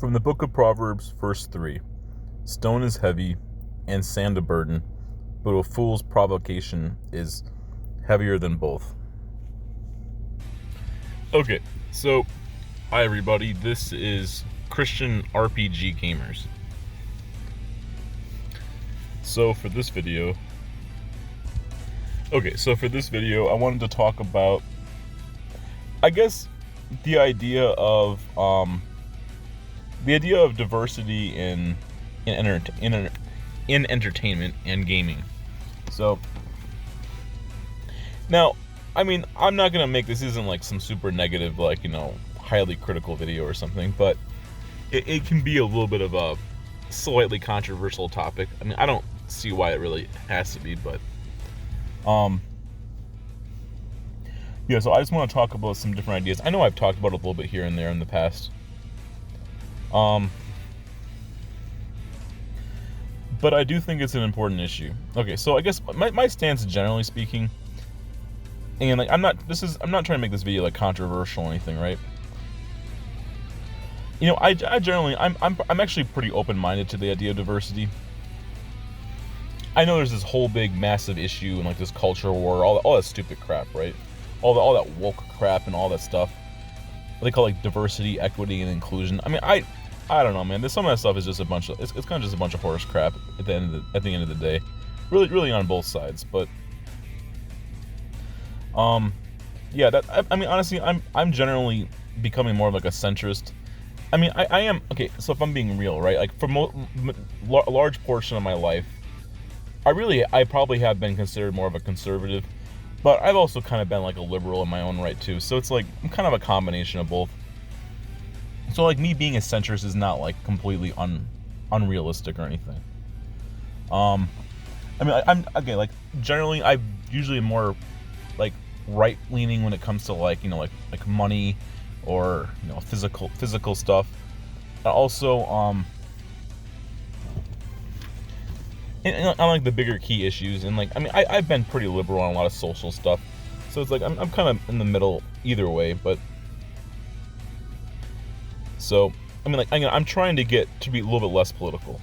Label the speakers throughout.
Speaker 1: From the book of Proverbs, verse 3, stone is heavy and sand a burden, but a fool's provocation is heavier than both. Okay, so, hi everybody, this is Christian RPG Gamers. So for this video, I wanted to talk about, I guess, the idea of diversity in entertainment and gaming. So now, I mean, I'm not gonna make this isn't like some super negative, like, highly critical video or something, but it can be a little bit of a slightly controversial topic. I mean, I don't see why it really has to be, but yeah, so I just want to talk about some different ideas. I know I've talked about it a little bit here and there in the past. But I do think it's an important issue. Okay, so I guess my stance, generally speaking, and like I'm not trying to make this video like controversial or anything, right? I generally I'm actually pretty open-minded to the idea of diversity. I know there's this whole big massive issue and like this culture war, all that stupid crap, right? All that woke crap and all that stuff. What they call like diversity, equity, and inclusion. I mean, I don't know, man. Some of that stuff is just a bunch of it's kind of just a bunch of horse crap at the end of the day. Really on both sides, but yeah, I mean, honestly, I'm generally becoming more of like a centrist. I mean, I am okay. So if I'm being real, right? Like for a large portion of my life, I probably have been considered more of a conservative, but I've also kind of been like a liberal in my own right too. So it's like I'm kind of a combination of both. So like me being a centrist is not like completely unrealistic or anything. I mean, I'm okay. Like generally, I usually am more like right leaning when it comes to like like money or physical stuff. Also, and on like the bigger key issues, and like I mean, I've been pretty liberal on a lot of social stuff, so it's like I'm kind of in the middle either way. But so I mean, like I'm trying to get to be a little bit less political.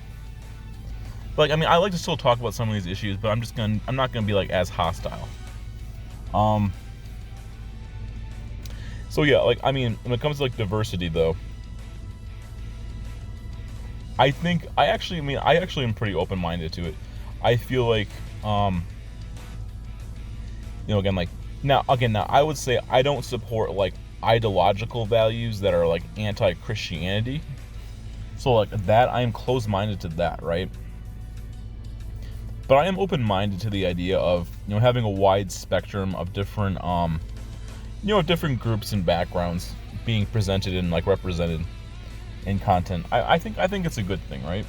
Speaker 1: But like I mean, I like to still talk about some of these issues, but I'm not gonna be like as hostile. So yeah, like I mean, when it comes to like diversity though, I actually am pretty open-minded to it. I feel like again now I would say I don't support like ideological values that are like anti-Christianity. So like that, I am closed-minded to that, right? But I am open-minded to the idea of having a wide spectrum of different different groups and backgrounds being presented and like represented in content. I think it's a good thing, right?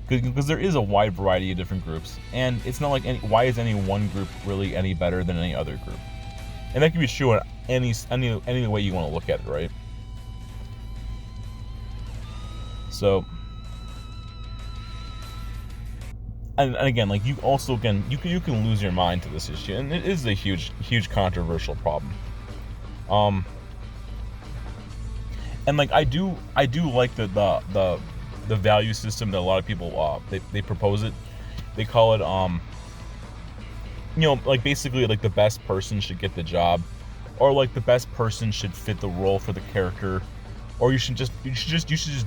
Speaker 1: Because there is a wide variety of different groups, and it's not like why is any one group really any better than any other group? And that can be true in any way you want to look at it, right? So, and again, like you can lose your mind to this issue, and it is a huge controversial problem. And like I do like the value system that a lot of people they propose it. They call it like basically like the best person should get the job, or like the best person should fit the role for the character, or you should just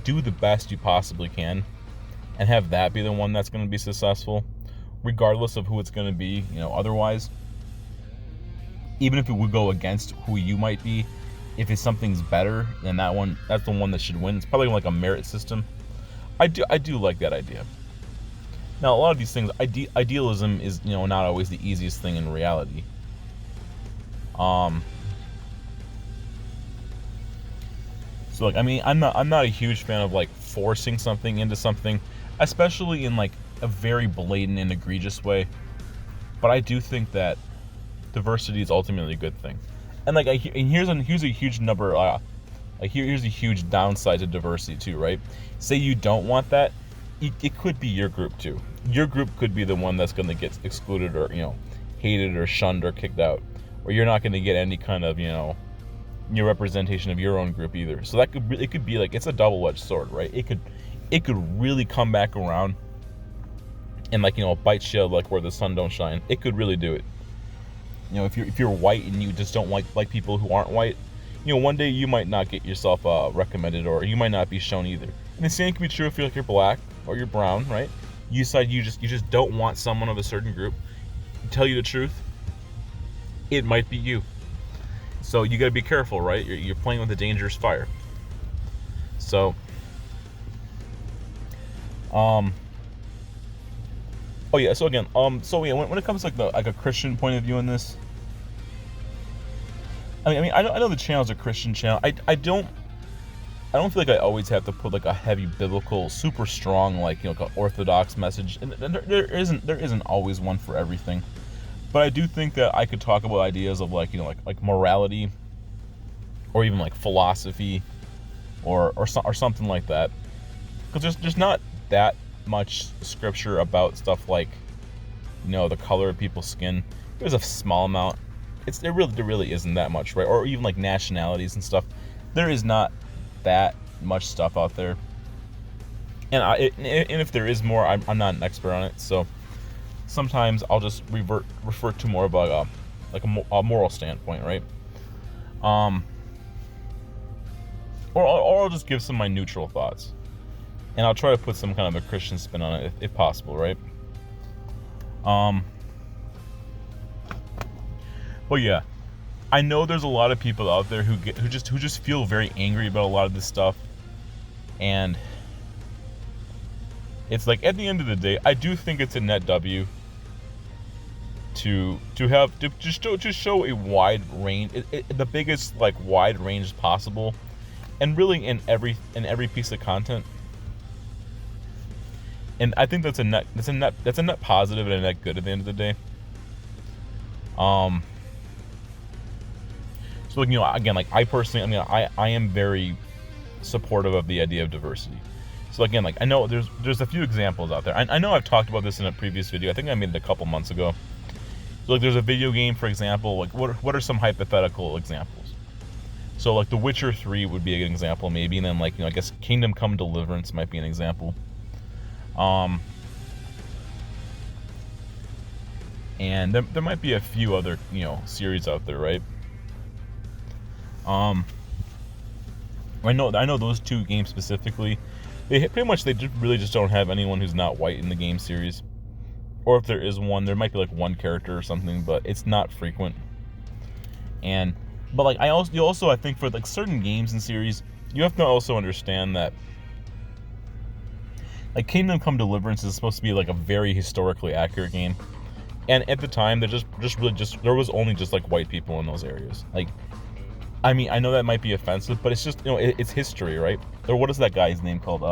Speaker 1: do the best you possibly can, and have that be the one that's going to be successful, regardless of who it's going to be. Otherwise, even if it would go against who you might be, if it's something's better, then that's the one that should win. It's probably like a merit system. I do like that idea. Now, a lot of these things, idealism is not always the easiest thing in reality. So like I mean, I'm not a huge fan of like forcing something into something, especially in like a very blatant and egregious way. But I do think that diversity is ultimately a good thing. And like here's a huge number. Here's a huge downside to diversity too, right? Say you don't want that, it could be your group too. Your group could be the one that's going to get excluded or hated or shunned or kicked out, or you're not going to get any kind of your representation of your own group either. So it could be like, it's a double-edged sword, right? It could really come back around and, like, bite you like where the sun don't shine. It could really do it. If you're white and you just don't like people who aren't white, one day you might not get yourself recommended, or you might not be shown either. And the same can be true if you're black or you're brown, right? You decide you just don't want someone of a certain group. To tell you the truth, it might be you. So you got to be careful, right? You're playing with a dangerous fire. So, oh yeah. So again, when it comes to like a Christian point of view in this, I know the channel's a Christian channel. I don't feel like I always have to put like a heavy biblical, super strong, like an orthodox message. And there isn't always one for everything. But I do think that I could talk about ideas of like morality, or even like philosophy, or something like that. Because there's not that much scripture about stuff like the color of people's skin. There's a small amount. There really isn't that much, right? Or even like nationalities and stuff. There is not that much stuff out there. And if there is more, I'm not an expert on it, so sometimes I'll just refer to more about a moral standpoint, right? Or I'll just give some of my neutral thoughts, and I'll try to put some kind of a Christian spin on it if possible, right? But yeah, I know there's a lot of people out there who just feel very angry about a lot of this stuff, and it's like, at the end of the day, I do think it's a net W to show a wide range, the biggest wide range possible, and really in every piece of content. And I think that's a net positive and a net good at the end of the day. So again, I personally, I am very supportive of the idea of diversity. So again, I know there's a few examples out there. I know I've talked about this in a previous video. I think I made it a couple months ago. So there's a video game, for example. What are some hypothetical examples? So The Witcher 3 would be an example, maybe, and then I guess Kingdom Come Deliverance might be an example. And there might be a few other series out there, right? I know those two games specifically. They really just don't have anyone who's not white in the game series. Or if there is one, there might be one character or something, but it's not frequent. But I think for certain games and series, you have to also understand that Kingdom Come Deliverance is supposed to be a very historically accurate game. And at the time, there was only just white people in those areas. I know that might be offensive, but it's just, it's history, right? Or what is that guy's name called?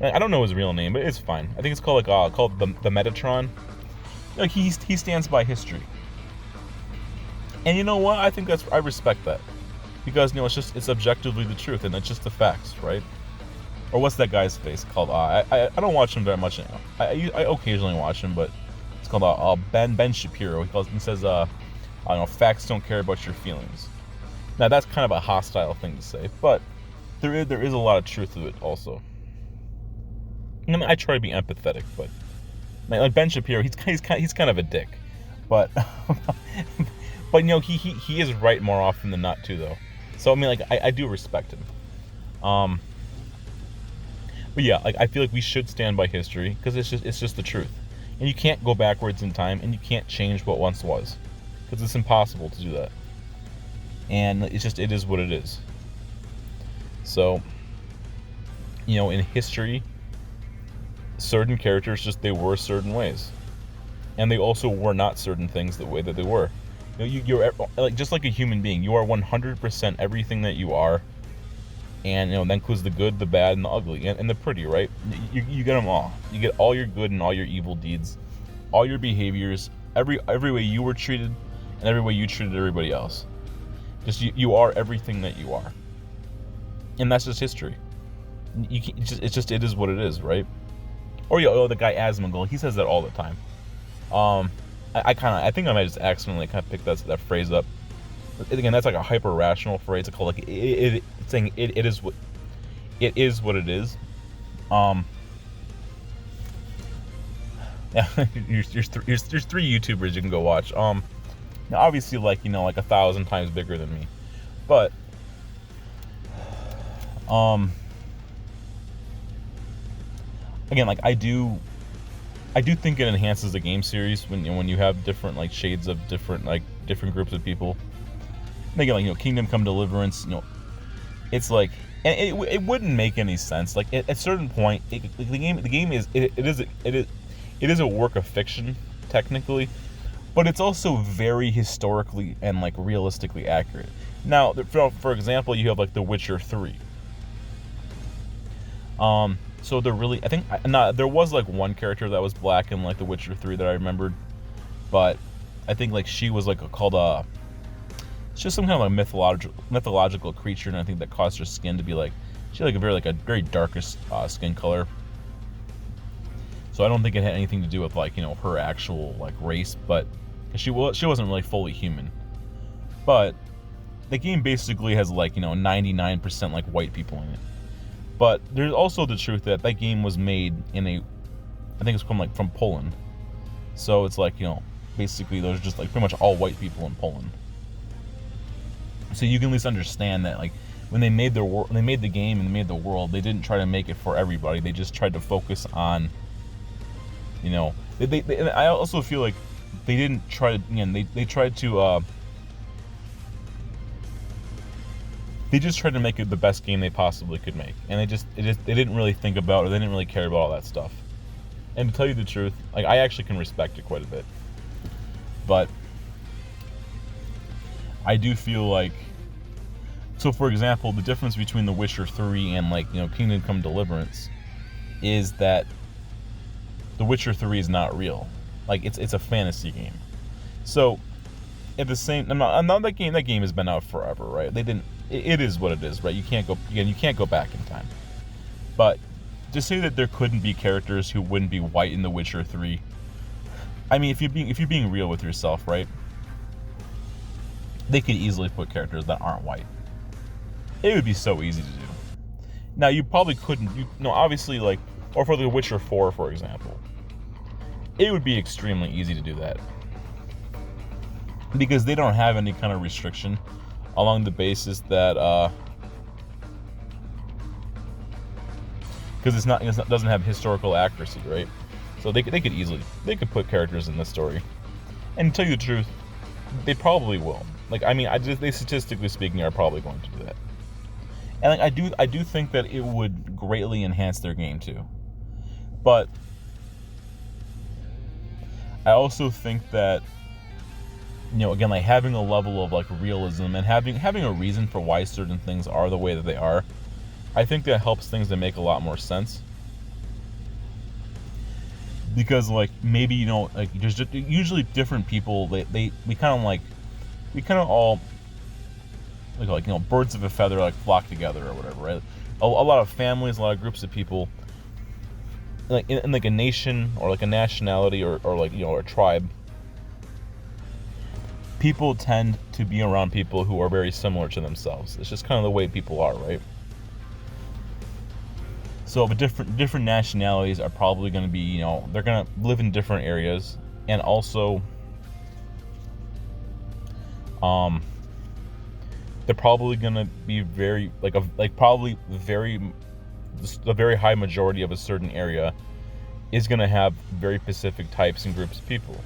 Speaker 1: I don't know his real name, but it's fine. I think it's called the Metatron. He stands by history. And you know what? I think I respect that, because it's objectively the truth, and it's just the facts, right? Or what's that guy's face called? I don't watch him very much now. I occasionally watch him, but it's called Ben Shapiro. He says facts don't care about your feelings. Now that's kind of a hostile thing to say, but there is a lot of truth to it also. I try to be empathetic, but Ben Shapiro, he's kind of a dick, but but he is right more often than not too, though. So I do respect him. But yeah, I feel we should stand by history, because it's just the truth, and you can't go backwards in time, and you can't change what once was, because it's impossible to do that. And it is what it is. So, in history, certain characters they were certain ways, and they also were not certain things the way that they were. You're just like a human being. You are 100% everything that you are, and that includes the good, the bad, and the ugly, and the pretty, right? You get them all. You get all your good and all your evil deeds, all your behaviors, every way you were treated, and every way you treated everybody else. You are everything that you are, and that's just history. It is what it is, right? Or the guy Asmongold, he says that all the time. I think I might just accidentally pick that phrase up. again, that's like a hyper rational phrase. It's called like it's saying it is what it is. Yeah, there's three YouTubers you can go watch. Now obviously like like 1,000 times bigger than me, but again, like I do think it enhances the game series when you have different like shades of different groups of people. And again, like Kingdom Come Deliverance, it's like, and it wouldn't make any sense. Like at a certain point, the game is a work of fiction technically, but it's also very historically and like realistically accurate. Now, for example, you have like The Witcher 3. So I think there was like one character that was black in like The Witcher 3 that I remembered, but I think like she was like called it's just some kind of like mythological creature, and I think that caused her skin to be like, she had like a very darkest skin color. So I don't think it had anything to do with like her actual like race, but she wasn't really fully human. But the game basically has like 99% like white people in it. But there's also the truth that game was made in I think it's from Poland. So it's like basically there's just like pretty much all white people in Poland. So you can at least understand that like when they made the game and they made the world, they didn't try to make it for everybody. They just tried to focus on and I also feel like they didn't try to they tried to they just tried to make it the best game they possibly could make, and they didn't really think about, or they didn't really care about all that stuff. And to tell you the truth, like I actually can respect it quite a bit, but I do feel like, so for example, the difference between The Witcher 3 and like Kingdom Come Deliverance is that The Witcher 3 is not real. Like it's a fantasy game. So at the same, that game has been out forever, right? It is what it is, right? You can't go back in time. But to say that there couldn't be characters who wouldn't be white in The Witcher 3, I mean, if you're being real with yourself, right? They could easily put characters that aren't white. It would be so easy to do. Now you probably couldn't, obviously, like, or for The Witcher 4, for example, it would be extremely easy to do that, because they don't have any kind of restriction along the basis that because it doesn't have historical accuracy, right? So they could put characters in this story, and to tell you the truth, they probably will. Like, I mean, they statistically speaking are probably going to do that, and like I do think that it would greatly enhance their game too. But I also think that again, like having a level of like realism and having a reason for why certain things are the way that they are, I think that helps things to make a lot more sense. Because like maybe like there's just usually different people, we kind of all like birds of a feather like flock together or whatever, right? A lot of families, a lot of groups of people, like in like a nation or like a nationality or like or a tribe, people tend to be around people who are very similar to themselves. It's just kind of the way people are, right? So but different nationalities are probably going to be, they're going to live in different areas, and also they're probably going to be very a very high majority of a certain area is going to have very specific types and groups of people,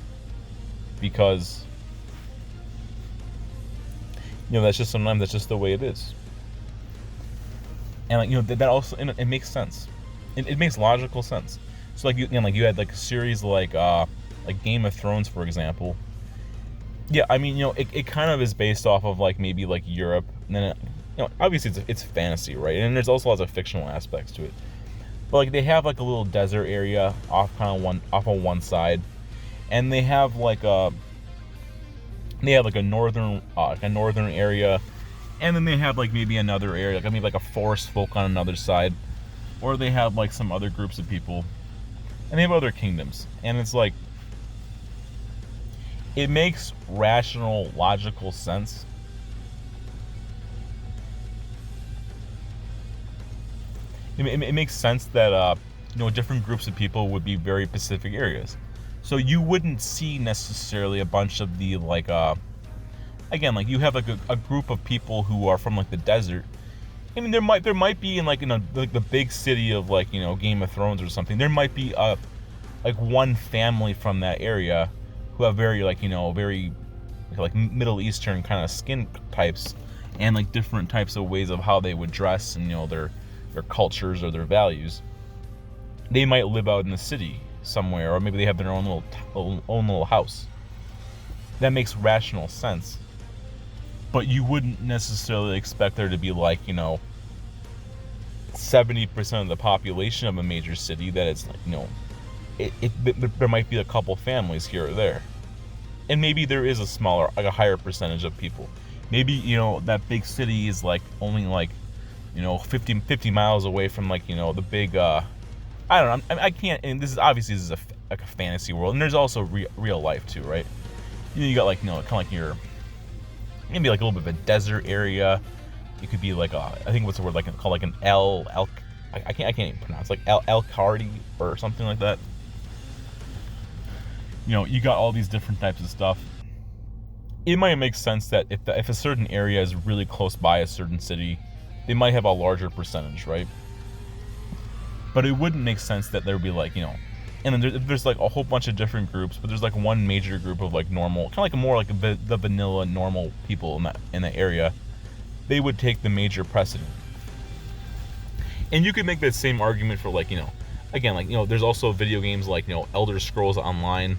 Speaker 1: because that's just the way it is. And like that also, it makes sense. It makes logical sense. So like you had like a series like Game of Thrones, for example. Yeah, I mean it kind of is based off of like maybe like Europe, and then obviously it's fantasy, right? And there's also lots of fictional aspects to it. But like they have like a little desert area off on one side, and they have like a northern area, and then they have like maybe another area, like maybe like a forest folk on another side, or they have like some other groups of people, and they have other kingdoms, and it's like it makes rational, logical sense it makes sense that different groups of people would be very specific areas. So you wouldn't see necessarily a bunch of the like again, like you have like a group of people who are from like the desert. I mean, there might be in like like the big city of like Game of Thrones or something. There might be like one family from that area who have very like very like Middle Eastern kind of skin types and like different types of ways of how they would dress and their cultures or their values. They might live out in the city somewhere, or maybe they have their own little house. That makes rational sense. But you wouldn't necessarily expect there to be like 70% of the population of a major city that it's like there might be a couple families here or there, and maybe there is a higher percentage of people. Maybe that big city is like only like 50 miles away from like the big I don't know. I can't. And this is like a fantasy world, and there's also real life too, right? You got like kind of like your maybe like a little bit of a desert area. It could be like I think what's the word like called like an I can't even pronounce like El Cardi or something like that. You got all these different types of stuff. It might make sense that if a certain area is really close by a certain city, they might have a larger percentage, right? But it wouldn't make sense that there would be like and then there's like a whole bunch of different groups, but there's like one major group of like normal, kind of like more like the vanilla normal people in that area. They would take the major precedent. And you could make that same argument for like again like there's also video games like Elder Scrolls Online,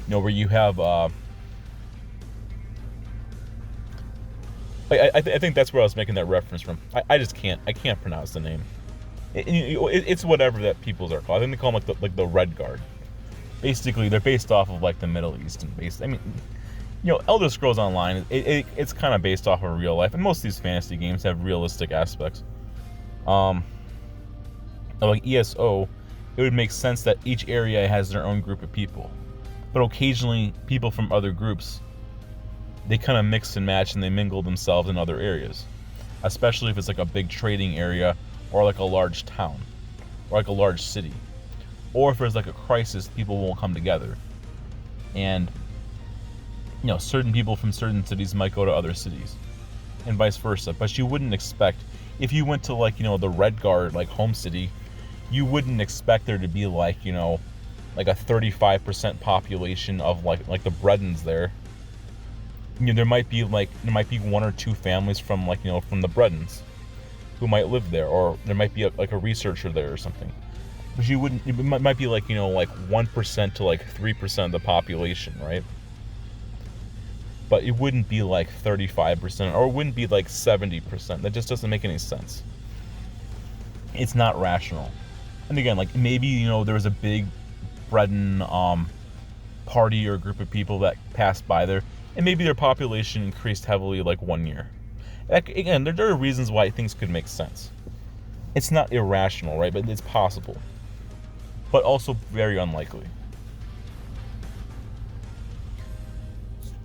Speaker 1: where you have I think that's where I was making that reference from. I just can't pronounce the name. It's whatever that peoples are called. I think they call them like the Red Guard. Basically, they're based off of like the Middle East and based. I mean, Elder Scrolls Online. It's kind of based off of real life, and most of these fantasy games have realistic aspects. Like ESO, it would make sense that each area has their own group of people, but occasionally people from other groups, they kind of mix and match and they mingle themselves in other areas, especially if it's like a big trading area or like a large town or like a large city, or if there's like a crisis, people won't come together, and certain people from certain cities might go to other cities and vice versa. But you wouldn't expect, if you went to like the Red Guard like home city, you wouldn't expect there to be like like a 35% population of like the Bredens there. There might be one or two families from like from the Bredens who might live there, or there might be like a researcher there or something. But you wouldn't. It might be like like 1% to like 3% of the population, right? But it wouldn't be like 35%, or it wouldn't be like 70%. That just doesn't make any sense. It's not rational. And again, like maybe there was a big Breden party or group of people that passed by there, and maybe their population increased heavily like one year. Again, there are reasons why things could make sense. It's not irrational, right? But it's possible, but also very unlikely.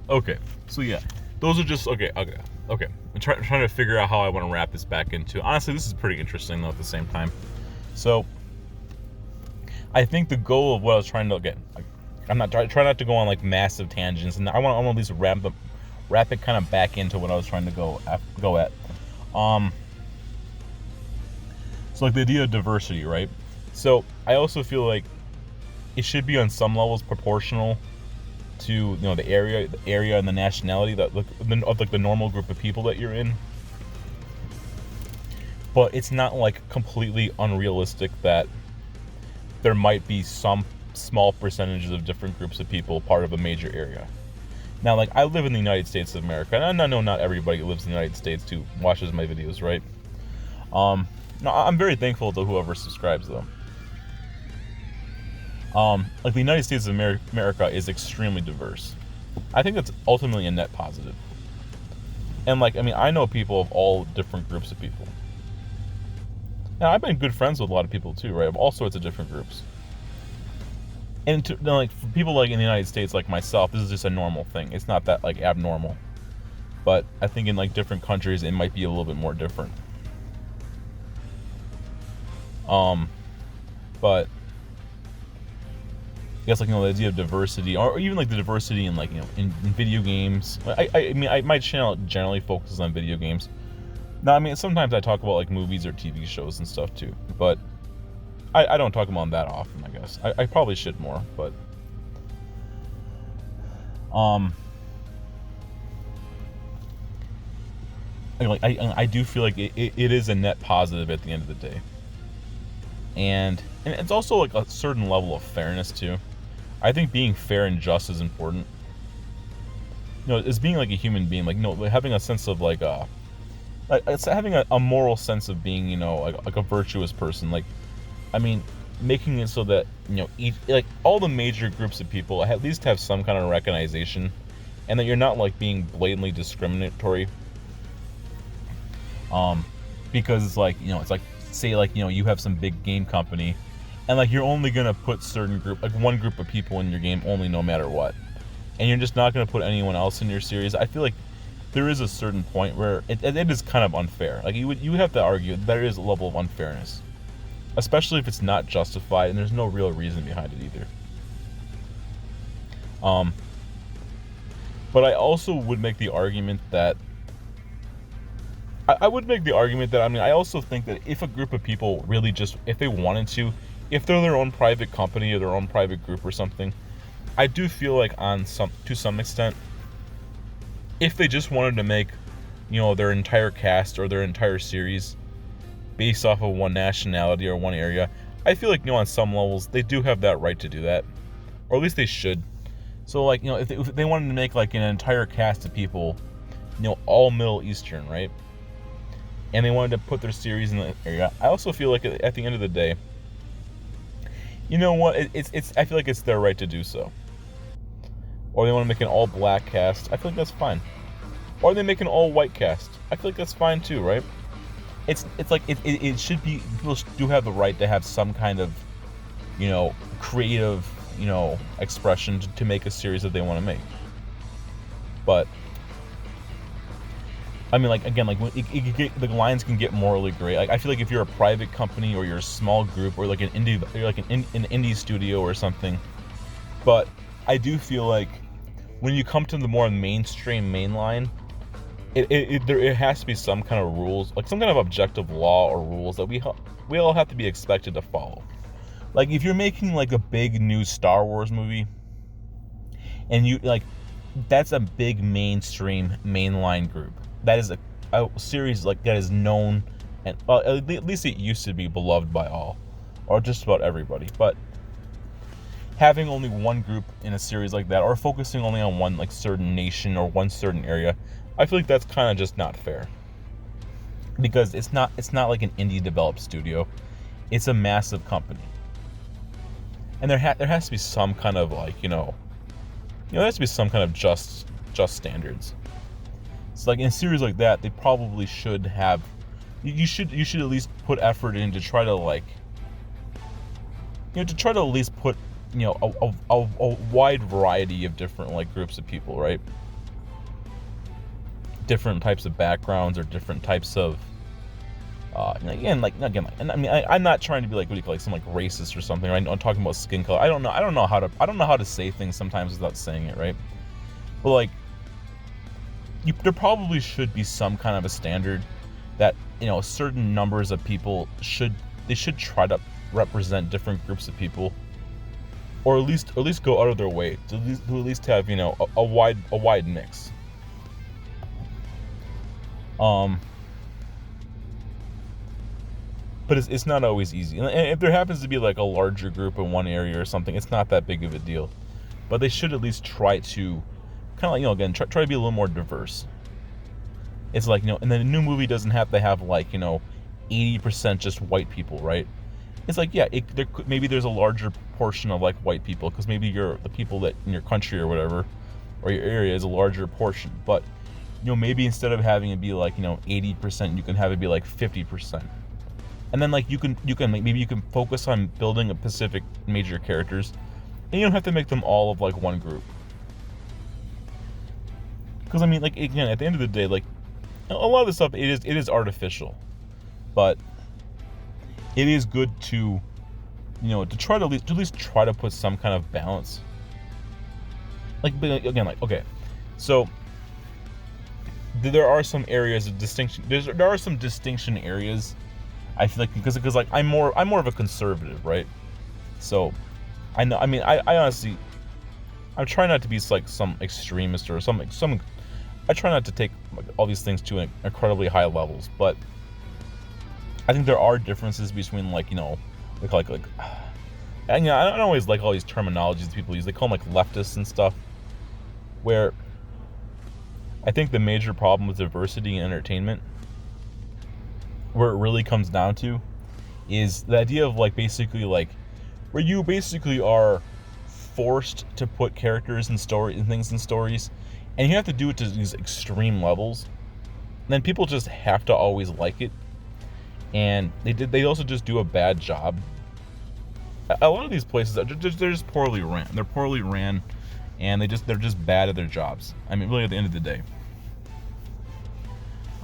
Speaker 1: Okay, so yeah, those are just okay. I'm trying to figure out how I want to wrap this back into. Honestly, this is pretty interesting though at the same time. So I think the goal of what I was trying to get, I'm not trying not to go on like massive tangents, and I want to at least wrap it kind of back into what I was trying to go at. So like the idea of diversity, right? So I also feel like it should be on some levels proportional to the area and the nationality of like the normal group of people that you're in. But it's not like completely unrealistic that there might be some small percentages of different groups of people part of a major area. Now, like, I live in the United States of America, and I know not everybody lives in the United States who watches my videos, right? No, I'm very thankful to whoever subscribes, though. Like, the United States of America is extremely diverse. I think that's ultimately a net positive. And, like, I mean, I know people of all different groups of people. Now, I've been good friends with a lot of people, too, right? Of all sorts of different groups. And like for people like in the United States, like myself, this is just a normal thing. It's not that like abnormal. But I think in like different countries, it might be a little bit more different. Um, but I guess like the idea of diversity, or even like the diversity in like in video games. I mean my channel generally focuses on video games. Now I mean sometimes I talk about like movies or TV shows and stuff too, but I don't talk about them that often. I guess I probably should more, but um I do feel like it is a net positive at the end of the day, and it's also like a certain level of fairness too. I think being fair and just is important. It's being like a human being, like having a sense of like it's having a moral sense of being, like a virtuous person. Like, I mean, making it so that each like all the major groups of people at least have some kind of recognition, and that you're not like being blatantly discriminatory. Because it's like it's like say like you have some big game company, and like you're only gonna put certain group like one group of people in your game only no matter what, and you're just not gonna put anyone else in your series. I feel like there is a certain point where it is kind of unfair. Like you have to argue that there is a level of unfairness, especially if it's not justified and there's no real reason behind it either. But I also would make the argument that I would make the argument that, I mean, I also think that if a group of people really just, if they wanted to, if they're their own private company or their own private group or something, I do feel like to some extent, if they just wanted to make, their entire cast or their entire series based off of one nationality or one area, I feel like, on some levels, they do have that right to do that. Or at least they should. So, like, if they wanted to make, like, an entire cast of people, all Middle Eastern, right? And they wanted to put their series in the area, I also feel like at the end of the day, you know what, it's I feel like it's their right to do so. Or they want to make an all-black cast, I feel like that's fine. Or they make an all-white cast, I feel like that's fine too, right? It's like it should be, people do have the right to have some kind of, creative, expression to make a series that they want to make. But I mean, like, again, like, the lines can get morally gray. Like, I feel like if you're a private company or you're a small group or like an indie, an indie studio or something, but I do feel like when you come to the more mainstream mainline, it has to be some kind of rules, like some kind of objective law or rules that we all have to be expected to follow. Like, if you're making like a big new Star Wars movie, and you like, that's a big mainstream mainline group. That is a series like that is known, and well, at least it used to be beloved by all, or just about everybody. But having only one group in a series like that, or focusing only on one like certain nation or one certain area, I feel like that's kind of just not fair. Because it's not like an indie developed studio, it's a massive company, and there has to be some kind of like there has to be some kind of just standards. So like in a series like that, they probably should have. You should at least put effort in to try to like, to try to at least put a wide variety of different like groups of people, right? Different types of backgrounds or different types of. And I mean, I'm not trying to be like, what do you call, like some like racist or something, right? I'm talking about skin color. I don't know how to say things sometimes without saying it, right? But like, there probably should be some kind of a standard that certain numbers of people should try to represent different groups of people, or at least go out of their way to at least have a wide mix. But it's not always easy, and if there happens to be like a larger group in one area or something, it's not that big of a deal. But they should at least try to kind of like, again, try to be a little more diverse. It's like, and then a new movie doesn't have to have like 80% just white people, right? It's like, yeah, maybe there's a larger portion of like white people, because maybe the people that in your country or whatever, or your area is a larger portion. But maybe instead of having it be like 80%, you can have it be like 50%. And then like you can maybe you can focus on building a specific major characters, and you don't have to make them all of like one group. Because I mean, like, again, at the end of the day, like, a lot of this stuff, it is artificial, but it is good to, to try to at least try to put some kind of balance. Like, but again, like, okay, so there are some areas of distinction. There are some distinction areas. I feel like because like I'm more of a conservative, right? So I know. I mean, I honestly, I'm trying not to be like some extremist or some. I try not to take like all these things to incredibly high levels, but I think there are differences between like and I don't always like all these terminologies people use. They call them like leftists and stuff. Where I think the major problem with diversity in entertainment, where it really comes down to, is the idea of like basically like where you basically are forced to put characters and things in stories, and you have to do it to these extreme levels. And then people just have to always like it, and they also just do a bad job. A lot of these places they're just poorly ran. They're poorly ran, and they're just bad at their jobs. I mean, really, at the end of the day.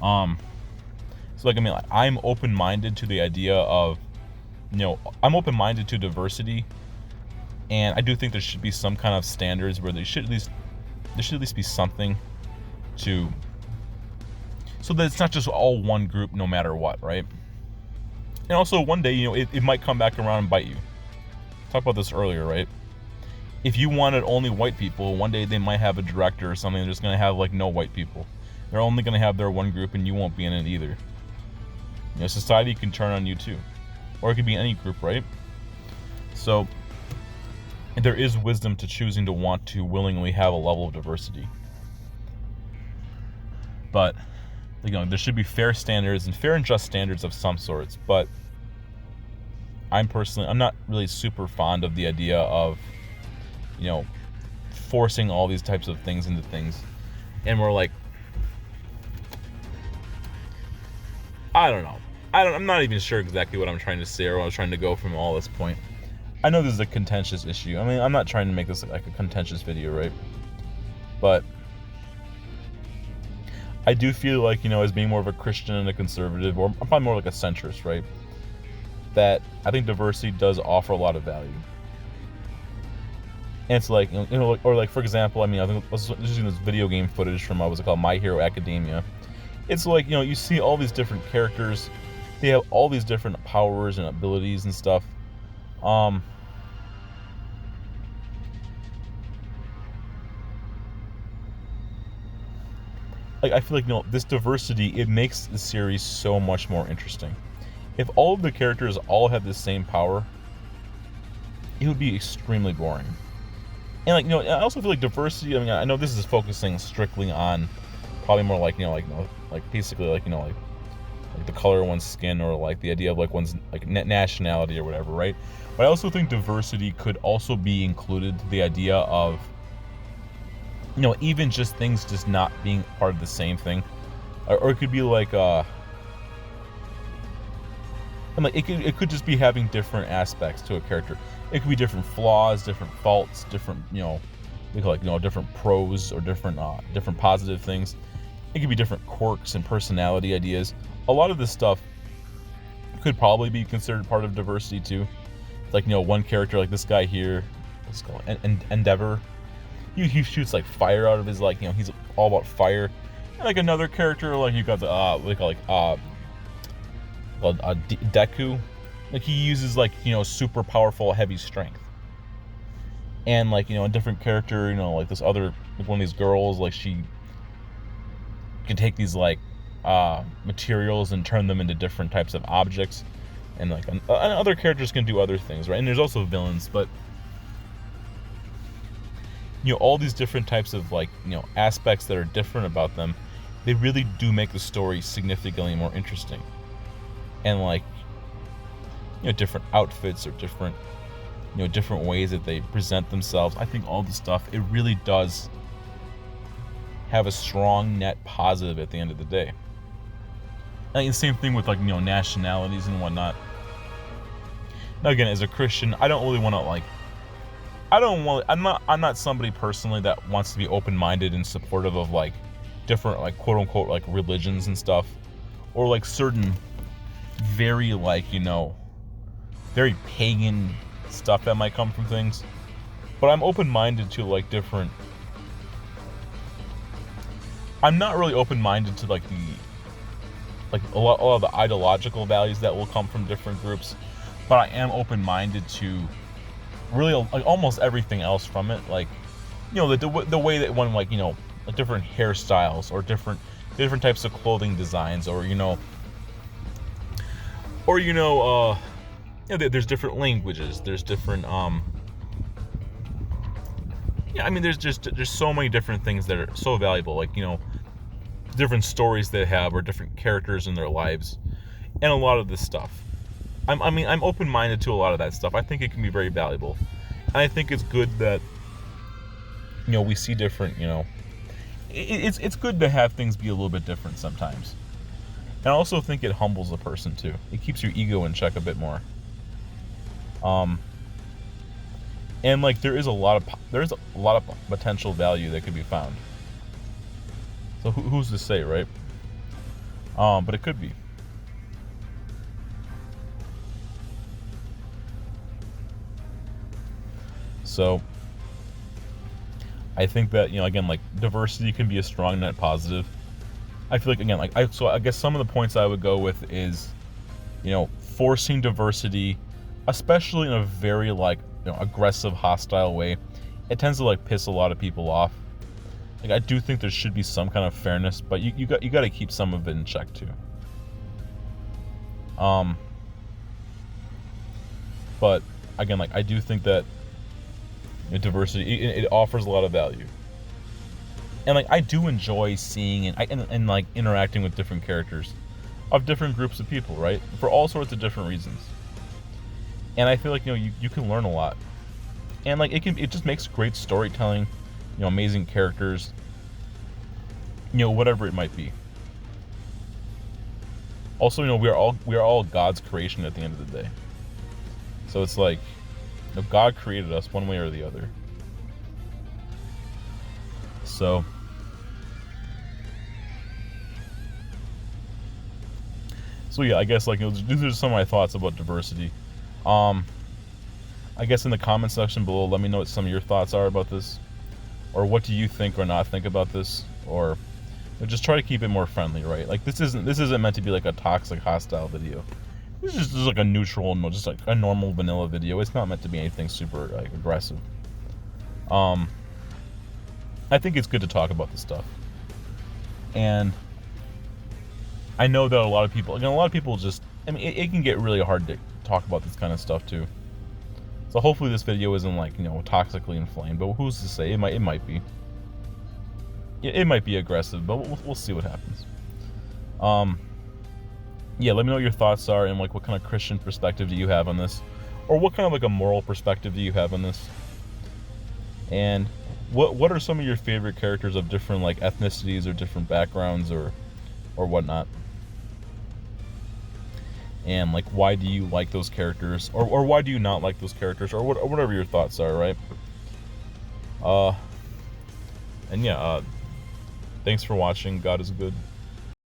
Speaker 1: So like, I mean, like, I'm open-minded to the idea of, I'm open-minded to diversity, and I do think there should be some kind of standards where there should at least be something to, so that it's not just all one group no matter what, right? And also one day, it might come back around and bite you. Talked about this earlier, right? If you wanted only white people, one day they might have a director or something that's just going to have like no white people. They're only going to have their one group and you won't be in it either. Society can turn on you too. Or it could be any group, right? So there is wisdom to choosing to want to willingly have a level of diversity. But there should be fair standards and fair and just standards of some sorts. But I'm not really super fond of the idea of, forcing all these types of things into things. And we're like, I don't know. I'm not even sure exactly what I'm trying to say or what I was trying to go from all this point. I know this is a contentious issue. I mean, I'm not trying to make this like a contentious video, right? But I do feel like, as being more of a Christian and a conservative, or I'm probably more like a centrist, right? That I think diversity does offer a lot of value. And it's like, or like, for example, I mean, I think I was using this video game footage from, what's it called, My Hero Academia. It's like, you see all these different characters. They have all these different powers and abilities and stuff. Like, I feel like, this diversity, it makes the series so much more interesting. If all of the characters all had the same power, it would be extremely boring. And like, I also feel like diversity, I mean, I know this is focusing strictly on probably more like, like basically like, like the color of one's skin, or like the idea of like one's like nationality or whatever, right? But I also think diversity could also be included to the idea of, even just things just not being part of the same thing, or it could be like and like it could just be having different aspects to a character. It could be different flaws, different faults, different we call like different pros or different positive things. It could be different quirks and personality ideas. A lot of this stuff could probably be considered part of diversity too. Like one character like this guy here, what's it called, Endeavor. He shoots like fire out of his he's all about fire. And like another character like you got the what do you call Deku. Like he uses like super powerful heavy strength. And like a different character, like this other like one of these girls, like she can take these like materials and turn them into different types of objects, and like other characters can do other things, right? And there's also villains, but all these different types of like aspects that are different about them, they really do make the story significantly more interesting. And like different outfits or different different ways that they present themselves, I think all the stuff, it really does have a strong net positive at the end of the day. And the same thing with like nationalities and whatnot. Now again, as a Christian, I don't really want to like, I'm not somebody personally that wants to be open-minded and supportive of like different like quote unquote like religions and stuff, or like certain very like very pagan stuff that might come from things. But I'm open-minded to like different. I'm not really open-minded to like a lot of the ideological values that will come from different groups, but I am open-minded to really like almost everything else from it. Like, you know, the way that one, like, you know, like different hairstyles or different types of clothing designs, or there's different languages, there's different yeah, I mean, there's so many different things that are so valuable, like, you know, different stories they have or different characters in their lives, and a lot of this stuff. I'm open-minded to a lot of that stuff. I think it can be very valuable, and I think it's good that, you know, we see different, you know, it's good to have things be a little bit different sometimes. And I also think it humbles a person too. It keeps your ego in check a bit more. And like there's a lot of potential value that could be found. So who's to say, right? But it could be. So I think that, you know, again, like diversity can be a strong net positive. I feel like, again, like I guess some of the points I would go with is, you know, forcing diversity, especially in a very like, you know, aggressive, hostile way, it tends to like piss a lot of people off. Like, I do think there should be some kind of fairness, but you got to keep some of it in check too. But again, like I do think that, you know, diversity it offers a lot of value. And like I do enjoy seeing and like interacting with different characters of different groups of people, right? For all sorts of different reasons. And I feel like, you know, you can learn a lot. And like it just makes great storytelling, you know, amazing characters, you know, whatever it might be. Also, you know, we are all God's creation at the end of the day. So it's like, you know, God created us one way or the other. So yeah, I guess like, you know, these are some of my thoughts about diversity. I guess in the comment section below, let me know what some of your thoughts are about this, or what do you think or not think about this, or just try to keep it more friendly, right? Like this isn't meant to be like a toxic, hostile video. This is just like a neutral, just like a normal vanilla video. It's not meant to be anything super like aggressive. I think it's good to talk about this stuff, and I know that a lot of people just, I mean, it can get really hard to talk about this kind of stuff too. So hopefully this video isn't like, you know, toxically inflamed, but who's to say? It might be. It might be aggressive, but we'll see what happens. Yeah, let me know what your thoughts are, and like what kind of Christian perspective do you have on this, or what kind of like a moral perspective do you have on this, and what are some of your favorite characters of different like ethnicities or different backgrounds or whatnot, and like why do you like those characters, or why do you not like those characters, or whatever your thoughts are, right? And yeah, thanks for watching. God is good.